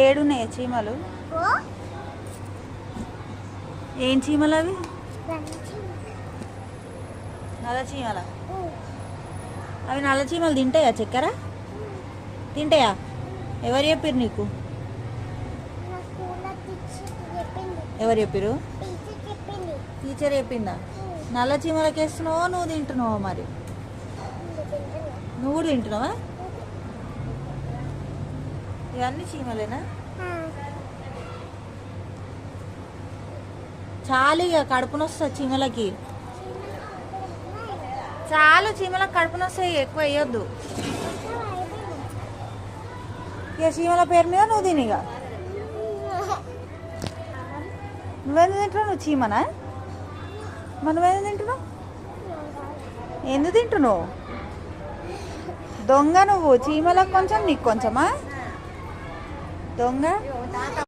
ఏడున్నాయి చీమలు. ఏం చీమలు అవి? నల్ల చీమల? అవి నల్ల చీమలు తింటాయా చక్కెర? తింటాయా? ఎవరు చెప్పారు నీకు? ఎవరు చెప్పారు? టీచర్ చెప్పిందా? నల్ల చీమలకి వేస్తున్నావో నువ్వు తింటున్నావో? మరి నువ్వు కూడా తింటున్నావా? ఇవన్నీ చీమలేనా? చాలు ఇక కడుపునొస్తుంది చీమలకి. చాలు చీమలకు కడుపునొస్తాయి, ఎక్కువ వేయొద్దు. ఇక చీమల పేరు మీద నువ్వు తిని. ఇక నువ్వెందుకు తింటున్నావు? నువ్వు చీమనా? మరి నువ్వెందుకు తింటున్నావు? ఎందుకు తింటున్నావు? దొంగ నువ్వు. చీమలకు కొంచెం నీకు కొంచెమా? దొంగ.